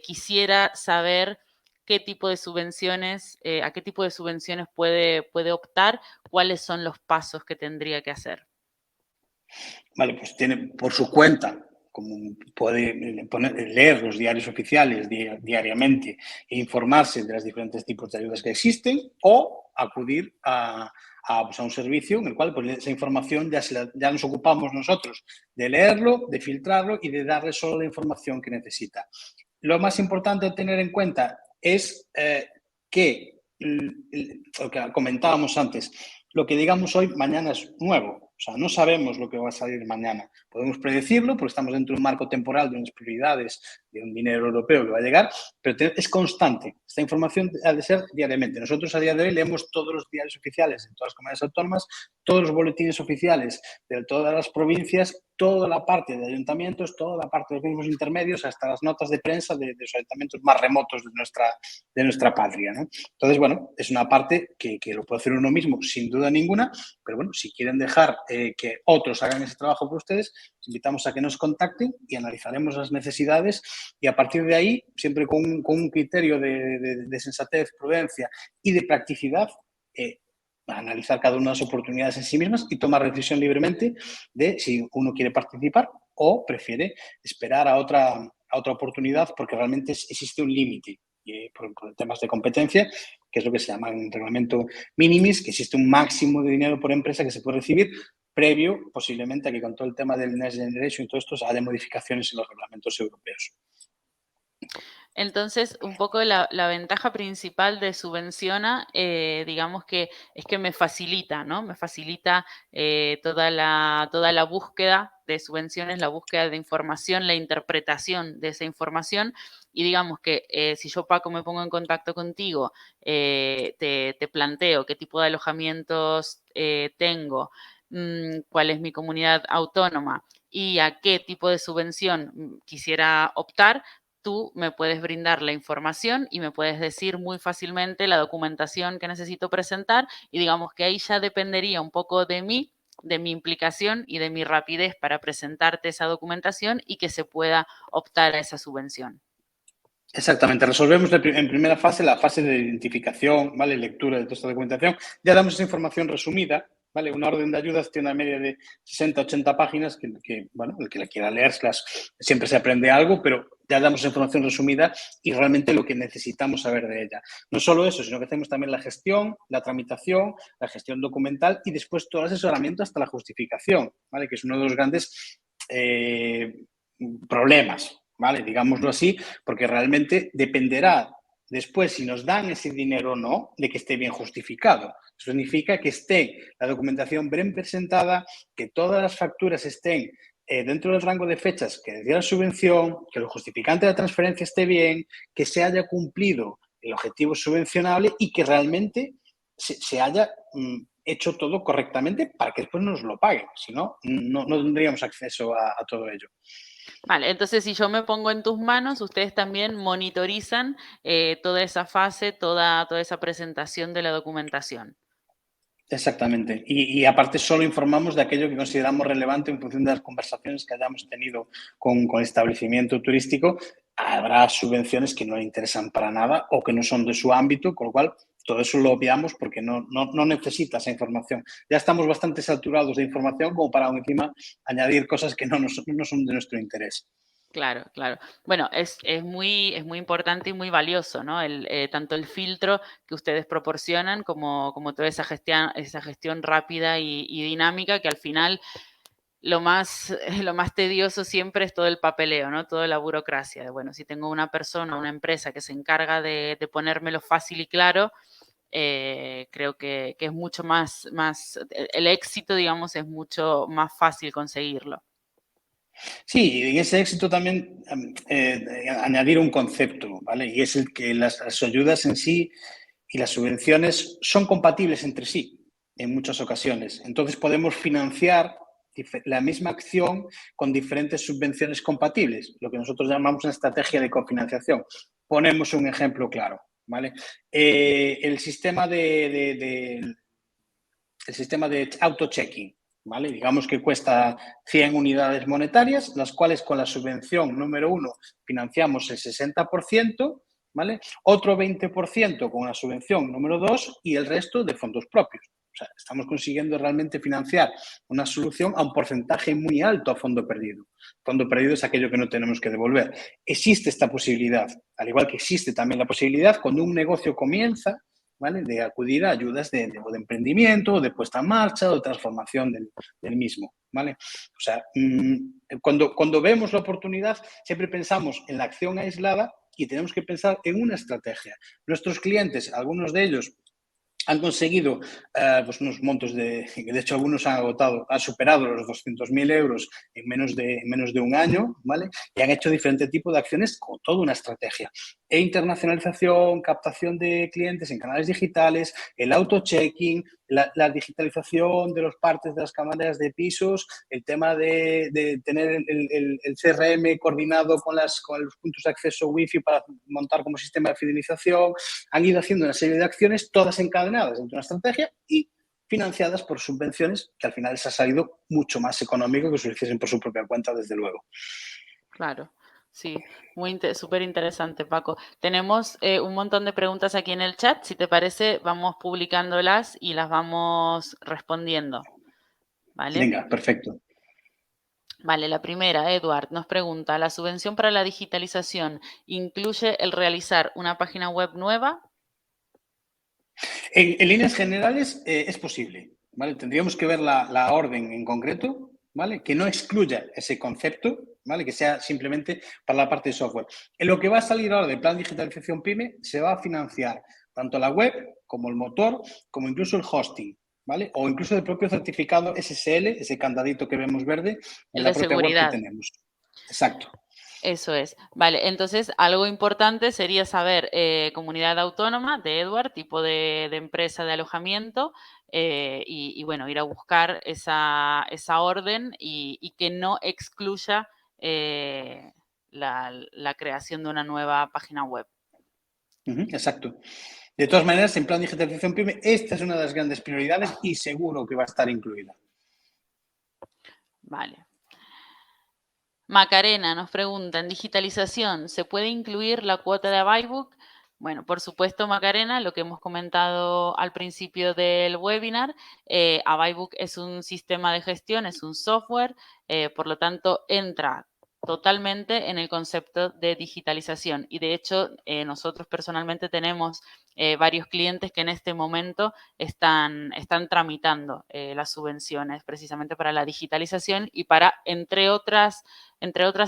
quisiera saber qué tipo de subvenciones, a qué tipo de subvenciones puede optar, cuáles son los pasos que tendría que hacer. Vale, pues tiene por su cuenta, como puede leer los diarios oficiales diariamente e informarse de los diferentes tipos de ayudas que existen o acudir pues a un servicio en el cual pues, esa información ya nos ocupamos nosotros de leerlo, de filtrarlo y de darle solo la información que necesita. Lo más importante a tener en cuenta es que lo que comentábamos antes, lo que digamos hoy, mañana es nuevo. O sea, no sabemos lo que va a salir mañana. Podemos predecirlo porque estamos dentro de un marco temporal de unas prioridades, de un dinero europeo que va a llegar, pero es constante. Esta información ha de ser diariamente. Nosotros a día de hoy leemos todos los diarios oficiales de todas las comunidades autónomas, todos los boletines oficiales de todas las provincias, toda la parte de ayuntamientos, toda la parte de los mismos intermedios, hasta las notas de prensa de los ayuntamientos más remotos de nuestra patria, ¿no? Entonces, bueno, es una parte que lo puede hacer uno mismo, sin duda ninguna, pero bueno, si quieren dejar que otros hagan ese trabajo por ustedes, les invitamos a que nos contacten y analizaremos las necesidades y a partir de ahí, siempre con un criterio de sensatez, prudencia y de practicidad, analizar cada una de las oportunidades en sí mismas y tomar decisión libremente de si uno quiere participar o prefiere esperar a otra oportunidad porque realmente existe un límite por temas de competencia, que es lo que se llama en reglamento minimis, que existe un máximo de dinero por empresa que se puede recibir previo posiblemente a que con todo el tema del Next Generation y todo esto haya modificaciones en los reglamentos europeos. Entonces, un poco la ventaja principal de Subvenciona, digamos que es que me facilita, ¿no? Me facilita toda la búsqueda de subvenciones, la búsqueda de información, la interpretación de esa información. Y digamos que si yo, Paco, me pongo en contacto contigo, te planteo qué tipo de alojamientos tengo, cuál es mi comunidad autónoma y a qué tipo de subvención quisiera optar, tú me puedes brindar la información y me puedes decir muy fácilmente la documentación que necesito presentar y digamos que ahí ya dependería un poco de mí, de mi implicación y de mi rapidez para presentarte esa documentación y que se pueda optar a esa subvención. Exactamente, resolvemos en primera fase la fase de identificación, ¿vale? Lectura de toda esta documentación. Ya damos esa información resumida, ¿vale? Una orden de ayudas tiene una media de 60, 80 páginas que bueno, el que la quiera leerlas siempre se aprende algo, pero ya damos información resumida y realmente lo que necesitamos saber de ella. No solo eso, sino que hacemos también la gestión, la tramitación, la gestión documental y después todo el asesoramiento hasta la justificación, ¿vale? Que es uno de los grandes problemas, ¿vale? Digámoslo así, porque realmente dependerá después si nos dan ese dinero o no de que esté bien justificado. Eso significa que esté la documentación bien presentada, que todas las facturas estén dentro del rango de fechas que decía la subvención, que el justificante de la transferencia esté bien, que se haya cumplido el objetivo subvencionable y que realmente se haya hecho todo correctamente para que después nos lo paguen. Si no, no tendríamos acceso a todo ello. Vale, entonces si yo me pongo en tus manos, ustedes también monitorizan toda esa fase, toda esa presentación de la documentación. Exactamente. Y aparte solo informamos de aquello que consideramos relevante en función de las conversaciones que hayamos tenido con el establecimiento turístico. Habrá subvenciones que no le interesan para nada o que no son de su ámbito, con lo cual todo eso lo obviamos porque no necesita esa información. Ya estamos bastante saturados de información como para encima añadir cosas que no son de nuestro interés. Claro, claro. Bueno, es muy importante y muy valioso, ¿no? Tanto el filtro que ustedes proporcionan como toda esa gestión rápida y dinámica que al final lo más, lo más tedioso siempre es todo el papeleo, ¿no? Toda la burocracia. Bueno, si tengo una persona, una empresa que se encarga de ponérmelo fácil y claro, creo que es mucho más, el éxito, digamos, es mucho más fácil conseguirlo. Sí, y en ese éxito también añadir un concepto, ¿vale? Y es el que las ayudas en sí y las subvenciones son compatibles entre sí en muchas ocasiones. Entonces podemos financiar la misma acción con diferentes subvenciones compatibles, lo que nosotros llamamos una estrategia de cofinanciación. Ponemos un ejemplo claro, ¿vale? El sistema el sistema de auto-checking, ¿vale? Digamos que cuesta 100 unidades monetarias, las cuales con la subvención número 1 financiamos el 60%, ¿vale? Otro 20% con la subvención número 2 y el resto de fondos propios. O sea, estamos consiguiendo realmente financiar una solución a un porcentaje muy alto a fondo perdido. Fondo perdido es aquello que no tenemos que devolver. Existe esta posibilidad, al igual que existe también la posibilidad cuando un negocio comienza, ¿vale? De acudir a ayudas de emprendimiento, de puesta en marcha o de transformación del mismo, ¿vale? O sea, cuando vemos la oportunidad, siempre pensamos en la acción aislada y tenemos que pensar en una estrategia. Nuestros clientes, algunos de ellos, han conseguido pues unos montos de hecho algunos han superado los 200.000 euros en menos de un año, ¿vale? Y han hecho diferentes tipos de acciones con toda una estrategia. E internacionalización, captación de clientes en canales digitales, el auto-checking, la digitalización de los partes de las cámaras de pisos, el tema de tener el CRM coordinado con los puntos de acceso Wi-Fi para montar como sistema de fidelización. Han ido haciendo una serie de acciones, todas encadenadas dentro de una estrategia y financiadas por subvenciones que al final les ha salido mucho más económico que si lo hiciesen por su propia cuenta, desde luego. Claro, sí, súper interesante, Paco. Tenemos un montón de preguntas aquí en el chat. Si te parece, vamos publicándolas y las vamos respondiendo, ¿vale? Venga, perfecto. Vale, la primera, Edward, nos pregunta, ¿la subvención para la digitalización incluye el realizar una página web nueva? En líneas generales es posible, ¿vale? Tendríamos que ver la orden en concreto, ¿vale? Que no excluya ese concepto, ¿vale? Que sea simplemente para la parte de software. En lo que va a salir ahora del plan digitalización PYME se va a financiar tanto la web como el motor, como incluso el hosting, ¿vale? O incluso el propio certificado SSL, ese candadito que vemos verde, de El la de propia web que seguridad. tenemos. Exacto. Eso es. Vale, entonces algo importante sería saber comunidad autónoma de Edward, tipo de empresa de alojamiento, y bueno, ir a buscar esa orden y que no excluya la creación de una nueva página web. Exacto. De todas maneras, en plan de digitalización PYME, esta es una de las grandes prioridades y seguro que va a estar incluida. Vale. Macarena nos pregunta, en digitalización, ¿se puede incluir la cuota de Abaybook? Bueno, por supuesto, Macarena, lo que hemos comentado al principio del webinar, Abaybook es un sistema de gestión, es un software, por lo tanto, entra totalmente en el concepto de digitalización. Y de hecho, nosotros personalmente tenemos varios clientes que en este momento están tramitando las subvenciones precisamente para la digitalización y para, entre otras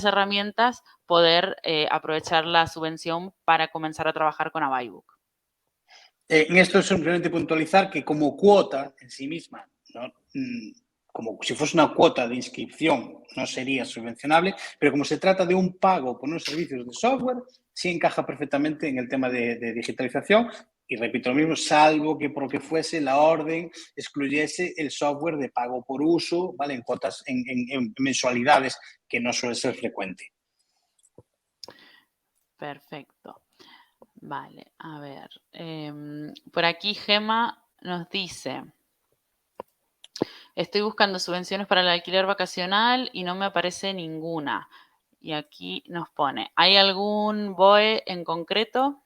herramientas, poder aprovechar la subvención para comenzar a trabajar con Abaybook. En esto es simplemente puntualizar que como cuota en sí misma, ¿no? Como si fuese una cuota de inscripción, no sería subvencionable, pero como se trata de un pago por unos servicios de software, sí encaja perfectamente en el tema de digitalización. Y repito lo mismo, salvo que por lo que fuese la orden excluyese el software de pago por uso, ¿vale? En cuotas, en mensualidades, que no suele ser frecuente. Perfecto. Vale, a ver. Por aquí Gema nos dice, estoy buscando subvenciones para el alquiler vacacional y no me aparece ninguna. Y aquí nos pone, ¿hay algún BOE en concreto?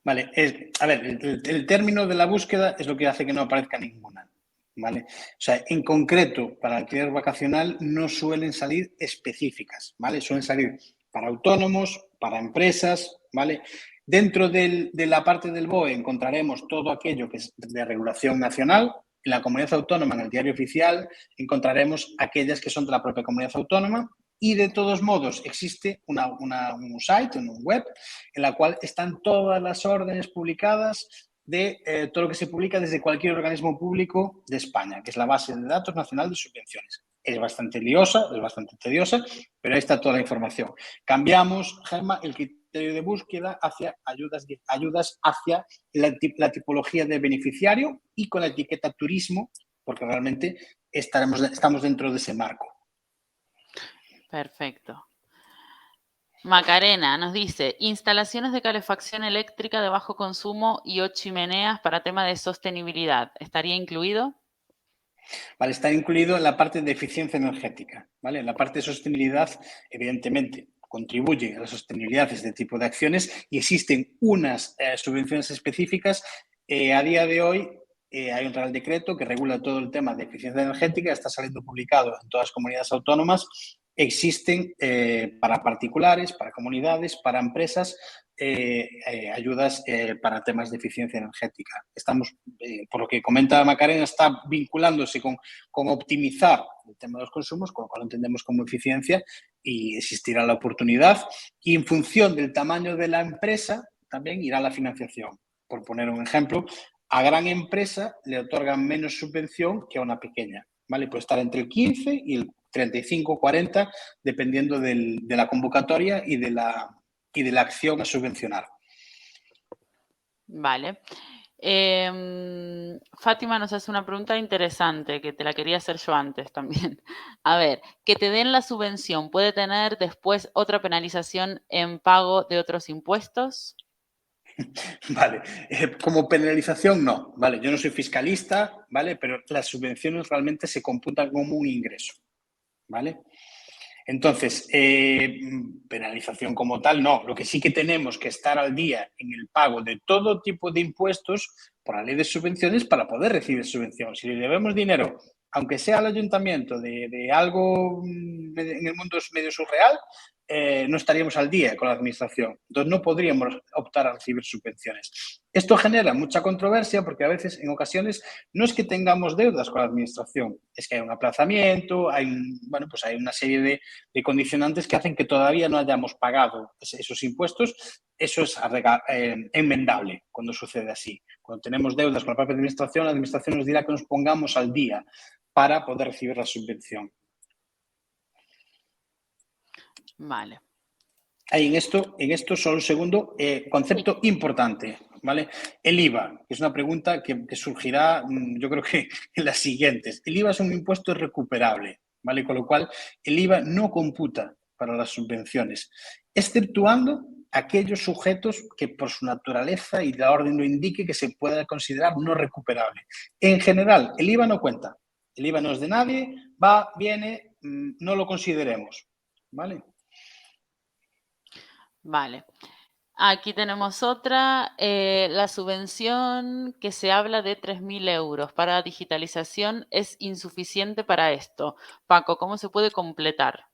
Vale, a ver, el término de la búsqueda es lo que hace que no aparezca ninguna. ¿Vale? O sea, en concreto, para alquiler vacacional no suelen salir específicas, ¿vale? Suelen salir para autónomos, para empresas, ¿vale? Dentro de la parte del BOE encontraremos todo aquello que es de regulación nacional. En la comunidad autónoma, en el diario oficial, encontraremos aquellas que son de la propia comunidad autónoma. Y de todos modos existe un site, una web, en la cual están todas las órdenes publicadas de todo lo que se publica desde cualquier organismo público de España, que es la base de datos nacional de subvenciones. Es bastante liosa, es bastante tediosa, pero ahí está toda la información. Cambiamos, Gemma, el criterio de búsqueda hacia ayudas hacia la tipología de beneficiario y con la etiqueta turismo, porque realmente estamos dentro de ese marco. Perfecto. Macarena nos dice, instalaciones de calefacción eléctrica de bajo consumo y o chimeneas para tema de sostenibilidad, ¿estaría incluido? Vale, está incluido en la parte de eficiencia energética, ¿vale? En la parte de sostenibilidad, evidentemente, contribuye a la sostenibilidad de este tipo de acciones y existen unas subvenciones específicas. A día de hoy hay un Real Decreto que regula todo el tema de eficiencia energética, está saliendo publicado en todas las comunidades autónomas. Existen para particulares, para comunidades, para empresas, ayudas para temas de eficiencia energética. Estamos, por lo que comenta Macarena, está vinculándose con optimizar el tema de los consumos, con lo cual entendemos como eficiencia y existirá la oportunidad. Y en función del tamaño de la empresa, también irá la financiación. Por poner un ejemplo, a gran empresa le otorgan menos subvención que a una pequeña, ¿vale? Puede estar entre el 15 y el 35, 40, dependiendo de la convocatoria y de la acción a subvencionar. Vale. Fátima nos hace una pregunta interesante que te la quería hacer yo antes también. A ver, que te den la subvención, ¿puede tener después otra penalización en pago de otros impuestos? Vale, como penalización no, vale, yo no soy fiscalista, ¿vale? Pero las subvenciones realmente se computan como un ingreso, ¿vale? Entonces, penalización como tal, no. Lo que sí que tenemos que estar al día en el pago de todo tipo de impuestos por la ley de subvenciones para poder recibir subvención. Si le debemos dinero, aunque sea al ayuntamiento, de algo en el mundo medio surreal, no estaríamos al día con la administración. Entonces, no podríamos optar a recibir subvenciones. Esto genera mucha controversia porque a veces, en ocasiones, no es que tengamos deudas con la administración, es que hay un aplazamiento, bueno, pues hay una serie de condicionantes que hacen que todavía no hayamos pagado esos impuestos. Eso es enmendable cuando sucede así. Cuando tenemos deudas con la propia administración, la administración nos dirá que nos pongamos al día para poder recibir la subvención. Vale. Ahí en esto solo un segundo, concepto importante, ¿vale? El IVA, que es una pregunta que surgirá, yo creo que en las siguientes. El IVA es un impuesto recuperable, ¿vale? Con lo cual, el IVA no computa para las subvenciones, exceptuando aquellos sujetos que por su naturaleza y la orden lo indique que se pueda considerar no recuperable. En general, el IVA no cuenta. El IVA no es de nadie, va, viene, no lo consideremos, ¿vale? Vale. Aquí tenemos otra, la subvención que se habla de 3.000 euros para digitalización es insuficiente para esto. Paco, ¿cómo se puede completar?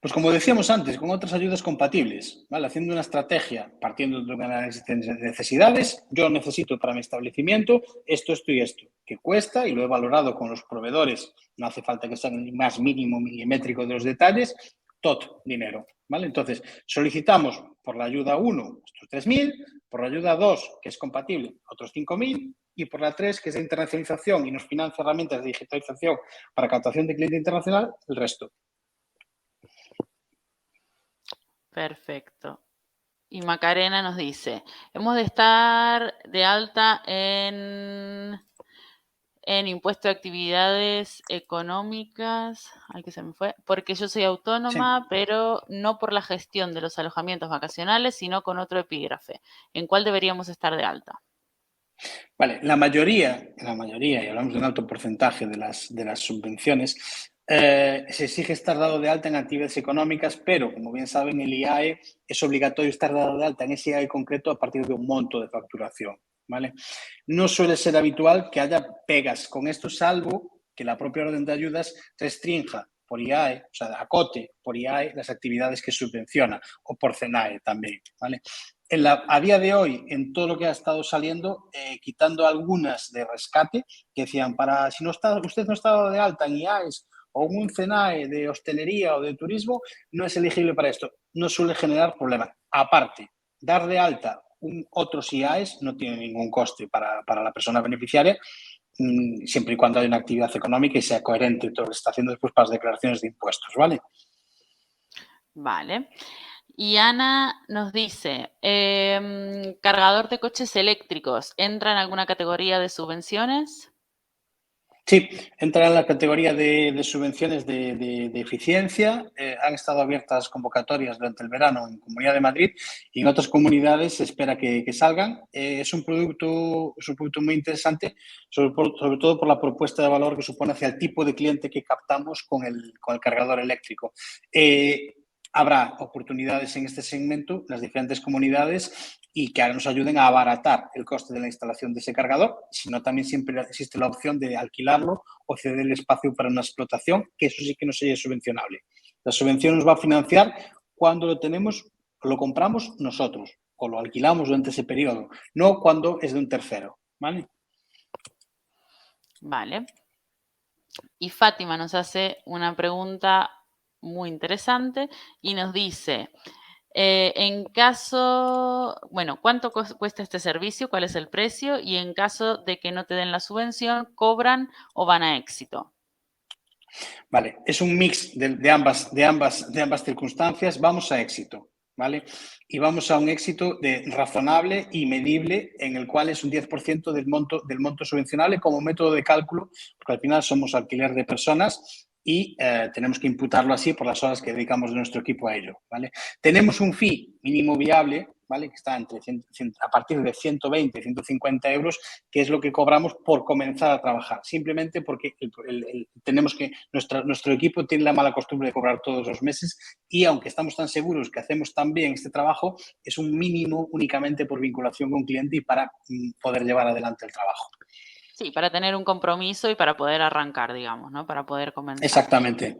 Pues como decíamos antes, con otras ayudas compatibles, ¿vale? Haciendo una estrategia, partiendo de un análisis de necesidades, yo necesito para mi establecimiento esto y esto, que cuesta y lo he valorado con los proveedores, no hace falta que sea el más mínimo milimétrico de los detalles, todo dinero, ¿vale? Entonces, solicitamos por la ayuda 1 estos 3.000, por la ayuda 2, que es compatible, otros 5.000, y por la 3, que es de internacionalización y nos financia herramientas de digitalización para captación de cliente internacional, el resto. Perfecto. Y Macarena nos dice, hemos de estar de alta en impuesto de actividades económicas, ay, que se me fue, porque yo soy Sí. autónoma, pero no por la gestión de los alojamientos vacacionales, sino con otro epígrafe. ¿En cuál deberíamos estar de alta? Vale, la mayoría, y hablamos de un alto porcentaje de las subvenciones, se exige estar dado de alta en actividades económicas, pero como bien saben, el IAE es obligatorio estar dado de alta en ese IAE concreto a partir de un monto de facturación, ¿vale? No suele ser habitual que haya pegas con esto, salvo que la propia orden de ayudas restrinja por IAE, o sea, acote por IAE las actividades que subvenciona, o por CENAE también, ¿vale? A día de hoy, en todo lo que ha estado saliendo, quitando algunas de rescate, que decían, si no está, usted no está de alta en IAES o en un CENAE de hostelería o de turismo, no es elegible para esto. No suele generar problemas. Aparte, dar de alta otros IAES no tiene ningún coste para la persona beneficiaria, siempre y cuando haya una actividad económica y sea coherente todo lo que está haciendo después para las declaraciones de impuestos, ¿vale? Vale. Y Ana nos dice, cargador de coches eléctricos, ¿entra en alguna categoría de subvenciones? Sí, entra en la categoría de subvenciones de eficiencia. Han estado abiertas convocatorias durante el verano en Comunidad de Madrid y en otras comunidades se espera que salgan. Es un producto muy interesante, sobre todo por la propuesta de valor que supone hacia el tipo de cliente que captamos con el cargador eléctrico. Habrá oportunidades en este segmento, las diferentes comunidades, y que nos ayuden a abaratar el coste de la instalación de ese cargador, sino también siempre existe la opción de alquilarlo o ceder el espacio para una explotación, que eso sí que no sería subvencionable. La subvención nos va a financiar cuando lo tenemos, lo compramos nosotros o lo alquilamos durante ese periodo, no cuando es de un tercero, ¿vale? Vale. Y Fátima nos hace una pregunta muy interesante y nos dice, en caso, bueno, ¿cuánto cuesta este servicio? ¿Cuál es el precio? Y en caso de que no te den la subvención, ¿cobran o van a éxito? Vale, es un mix de ambas circunstancias. Vamos a éxito, ¿vale? Y vamos a un éxito razonable y medible, en el cual es un 10% del monto subvencionable como método de cálculo, porque al final somos alquiler de personas y tenemos que imputarlo así por las horas que dedicamos de nuestro equipo a ello, ¿vale? Tenemos un fee mínimo viable, ¿vale? Que está a partir de 120, 150 euros, que es lo que cobramos por comenzar a trabajar, simplemente porque tenemos que, nuestro equipo tiene la mala costumbre de cobrar todos los meses y aunque estamos tan seguros que hacemos tan bien este trabajo, es un mínimo únicamente por vinculación con cliente y para poder llevar adelante el trabajo. Sí, para tener un compromiso y para poder arrancar, digamos, ¿no? Para poder comenzar. Exactamente.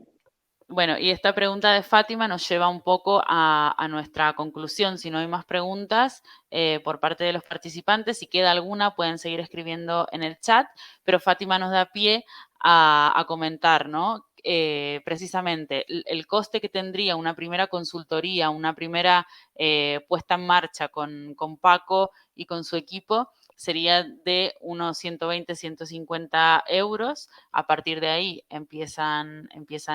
Bueno, y esta pregunta de Fátima nos lleva un poco a nuestra conclusión. Si no hay más preguntas por parte de los participantes, si queda alguna, pueden seguir escribiendo en el chat, pero Fátima nos da pie a comentar, ¿no? Precisamente el coste que tendría una primera consultoría, una primera puesta en marcha con Paco y con su equipo sería de unos 120, 150 euros. A partir de ahí empiezan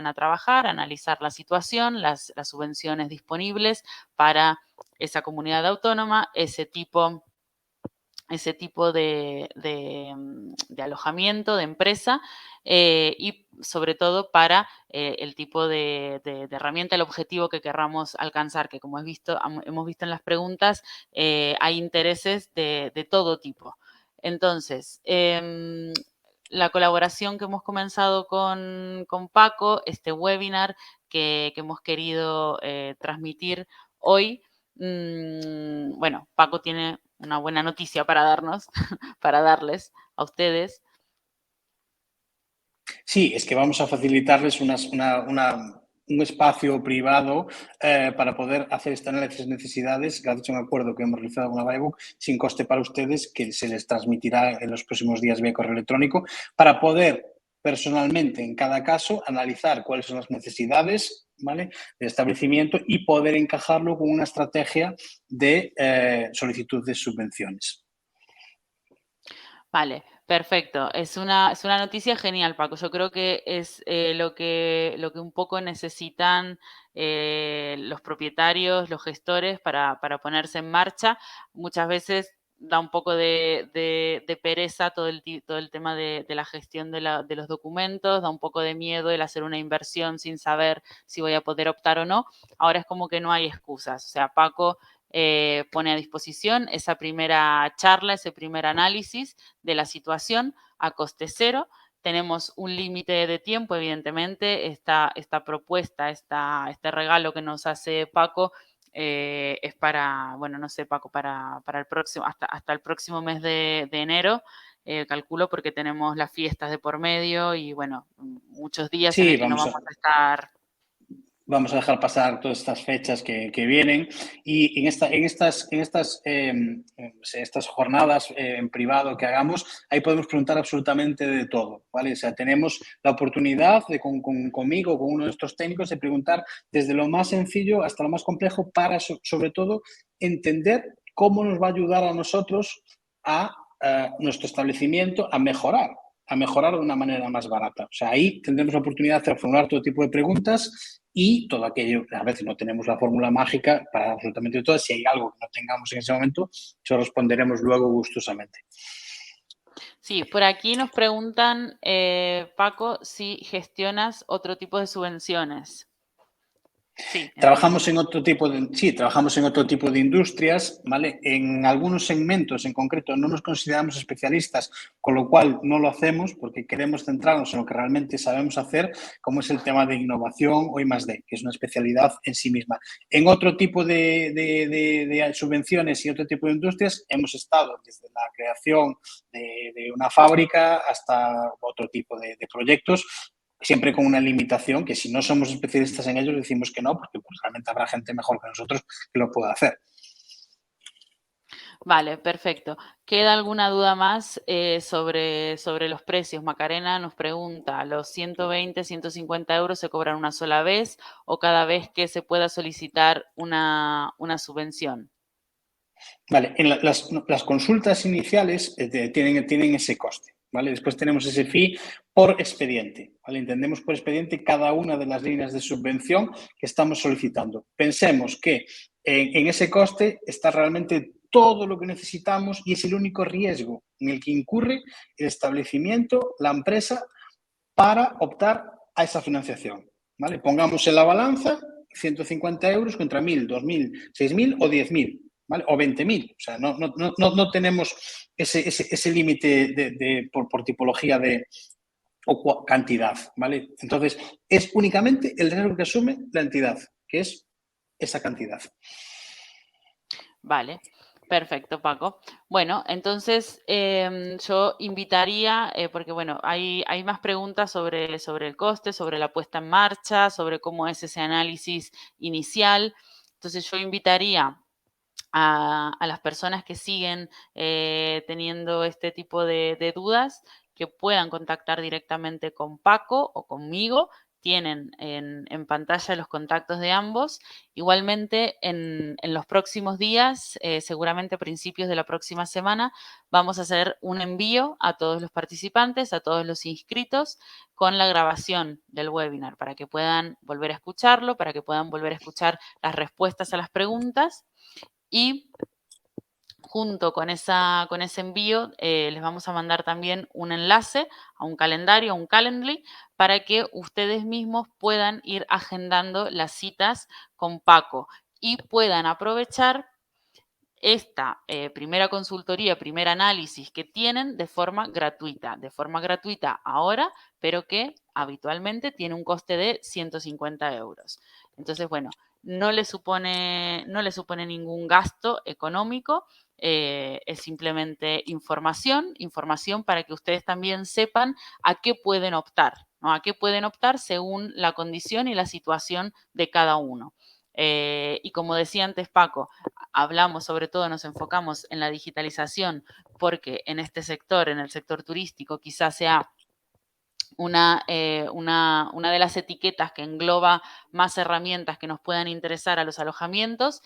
a trabajar, a analizar la situación, las subvenciones disponibles para esa comunidad autónoma, ese tipo de alojamiento, de empresa, y sobre todo para el tipo de herramienta, el objetivo que querramos alcanzar, que como hemos visto en las preguntas, hay intereses de todo tipo. Entonces, la colaboración que hemos comenzado con Paco, este webinar que hemos querido transmitir hoy, bueno, Paco tiene una buena noticia para darnos, para darles a ustedes. Sí, es que vamos a facilitarles un espacio privado para poder hacer este análisis de necesidades, gracias a un acuerdo que hemos realizado con la Buybook, sin coste para ustedes, que se les transmitirá en los próximos días vía correo electrónico, para poder personalmente, en cada caso, analizar cuáles son las necesidades, ¿vale?, del establecimiento y poder encajarlo con una estrategia de solicitud de subvenciones. Vale, perfecto. Es una noticia genial, Paco. Yo creo que es lo que un poco necesitan los propietarios, los gestores para ponerse en marcha. Muchas veces da un poco de pereza todo el tema de la gestión de los documentos, da un poco de miedo el hacer una inversión sin saber si voy a poder optar o no. Ahora es como que no hay excusas. O sea, Paco pone a disposición esa primera charla, ese primer análisis de la situación a coste cero. Tenemos un límite de tiempo, evidentemente, esta propuesta, este regalo que nos hace Paco es para, bueno, no sé, Paco, para el próximo, hasta el próximo mes de enero, calculo, porque tenemos las fiestas de por medio y, bueno, muchos días en Sí, el que no vamos a estar. vamos a dejar pasar todas estas fechas que vienen y estas jornadas en privado que hagamos, ahí podemos preguntar absolutamente de todo, ¿vale? O sea, tenemos la oportunidad de conmigo, con uno de estos técnicos, de preguntar desde lo más sencillo hasta lo más complejo para, sobre todo, entender cómo nos va a ayudar a nosotros, a nuestro establecimiento, a mejorar de una manera más barata. O sea, ahí tendremos la oportunidad de formular todo tipo de preguntas y todo aquello. A veces no tenemos la fórmula mágica para absolutamente todo. Si hay algo que no tengamos en ese momento, se lo responderemos luego gustosamente. Sí, por aquí nos preguntan, Paco, si gestionas otro tipo de subvenciones. Sí, entiendo. Trabajamos en otro tipo de industrias, ¿vale? En algunos segmentos en concreto no nos consideramos especialistas, con lo cual no lo hacemos porque queremos centrarnos en lo que realmente sabemos hacer, como es el tema de innovación o I+D, que es una especialidad en sí misma. En otro tipo de subvenciones y otro tipo de industrias hemos estado desde la creación de una fábrica hasta otro tipo de proyectos, siempre con una limitación que si no somos especialistas en ellos decimos que no, porque pues, realmente habrá gente mejor que nosotros que lo pueda hacer. Vale, perfecto. ¿Queda alguna duda más sobre los precios? Macarena nos pregunta, ¿los 120, 150 euros se cobran una sola vez o cada vez que se pueda solicitar una subvención? Vale, en las consultas iniciales tienen ese coste, ¿vale? Después tenemos ese fee por expediente, ¿vale? Entendemos por expediente cada una de las líneas de subvención que estamos solicitando. Pensemos que en ese coste está realmente todo lo que necesitamos y es el único riesgo en el que incurre el establecimiento, la empresa, para optar a esa financiación, ¿vale? Pongamos en la balanza 150 euros contra 1.000, 2.000, 6.000 o 10.000. ¿Vale? O 20.000. O sea, no tenemos ese límite por tipología o cantidad. ¿Vale? Entonces, es únicamente el riesgo que asume la entidad, que es esa cantidad. Vale, perfecto, Paco. Bueno, entonces yo invitaría, porque bueno, hay más preguntas sobre el coste, sobre la puesta en marcha, sobre cómo es ese análisis inicial. Entonces yo invitaría a las personas que siguen teniendo este tipo de dudas que puedan contactar directamente con Paco o conmigo, tienen en pantalla los contactos de ambos. Igualmente, en los próximos días, seguramente a principios de la próxima semana, vamos a hacer un envío a todos los participantes, a todos los inscritos, con la grabación del webinar, para que puedan volver a escucharlo, para que puedan volver a escuchar las respuestas a las preguntas. Y junto con ese envío, les vamos a mandar también un enlace a un calendario, a un Calendly, para que ustedes mismos puedan ir agendando las citas con Paco y puedan aprovechar esta primera consultoría, primer análisis que tienen de forma gratuita ahora, pero que habitualmente tiene un coste de 150 euros. Entonces, bueno, no le supone ningún gasto económico, es simplemente información para que ustedes también sepan a qué pueden optar, ¿no? A qué pueden optar según la condición y la situación de cada uno. Y como decía antes Paco, hablamos, sobre todo nos enfocamos en la digitalización porque en este sector, en el sector turístico, quizás sea una de las etiquetas que engloba más herramientas que nos puedan interesar a los alojamientos,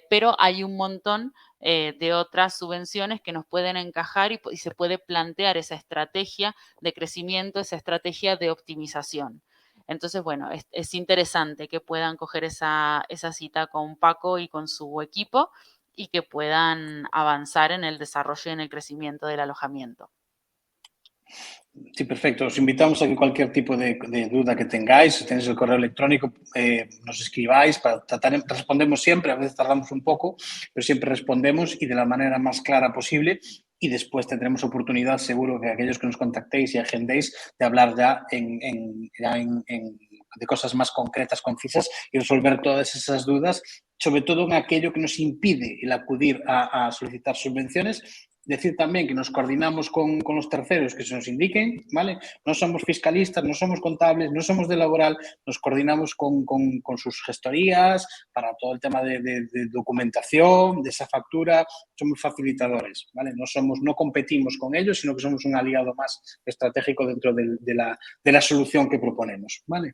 pero hay un montón de otras subvenciones que nos pueden encajar y se puede plantear esa estrategia de crecimiento, esa estrategia de optimización. Entonces, bueno, es interesante que puedan coger esa cita con Paco y con su equipo y que puedan avanzar en el desarrollo y en el crecimiento del alojamiento. Sí, perfecto. Os invitamos a que cualquier tipo de duda que tengáis, si tenéis el correo electrónico, nos escribáis para tratar. Respondemos siempre, a veces tardamos un poco, pero siempre respondemos y de la manera más clara posible. Y después tendremos oportunidad, seguro, que aquellos que nos contactéis y agendéis, de hablar ya de cosas más concretas, concisas y resolver todas esas dudas, sobre todo en aquello que nos impide el acudir a solicitar subvenciones. Decir también que nos coordinamos con los terceros que se nos indiquen, ¿vale? No somos fiscalistas, no somos contables, no somos de laboral, nos coordinamos con sus gestorías para todo el tema de documentación, de esa factura, somos facilitadores, ¿vale? No competimos con ellos, sino que somos un aliado más estratégico dentro de la solución que proponemos, ¿vale?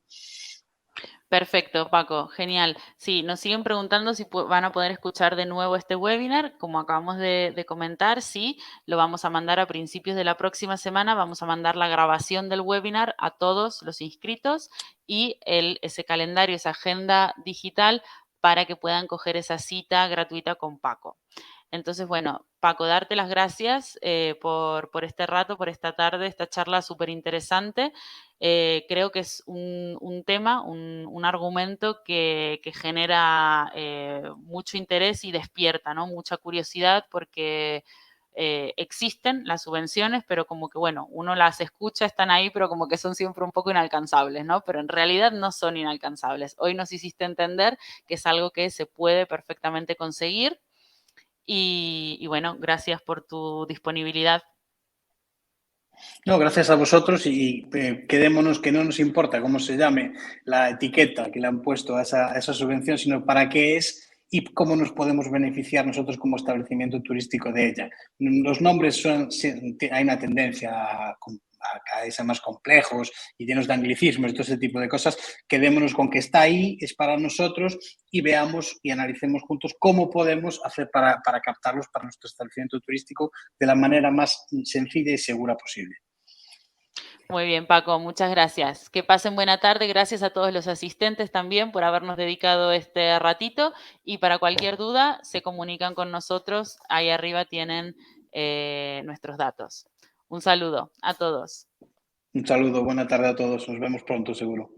Perfecto, Paco, genial. Sí, nos siguen preguntando si van a poder escuchar de nuevo este webinar. Como acabamos de comentar, sí, lo vamos a mandar a principios de la próxima semana. Vamos a mandar la grabación del webinar a todos los inscritos y ese calendario, esa agenda digital para que puedan coger esa cita gratuita con Paco. Entonces, bueno, Paco, darte las gracias por este rato, por esta tarde, esta charla súper interesante. Creo que es un tema, un argumento que genera mucho interés y despierta, ¿no? Mucha curiosidad porque existen las subvenciones, pero como que, bueno, uno las escucha, están ahí, pero como que son siempre un poco inalcanzables, ¿no? Pero en realidad no son inalcanzables. Hoy nos hiciste entender que es algo que se puede perfectamente conseguir. Y bueno, gracias por tu disponibilidad. No, gracias a vosotros y quedémonos que no nos importa cómo se llame la etiqueta que le han puesto a esa subvención, sino para qué es y cómo nos podemos beneficiar nosotros como establecimiento turístico de ella. Los nombres hay una tendencia a cada vez más complejos y llenos de anglicismos y todo ese tipo de cosas. Quedémonos con que está ahí, es para nosotros y veamos y analicemos juntos cómo podemos hacer para captarlos para nuestro establecimiento turístico de la manera más sencilla y segura posible. Muy bien, Paco, muchas gracias. Que pasen buena tarde. Gracias a todos los asistentes también por habernos dedicado este ratito. Y para cualquier duda, se comunican con nosotros. Ahí arriba tienen nuestros datos. Un saludo a todos. Un saludo, buena tarde a todos. Nos vemos pronto, seguro.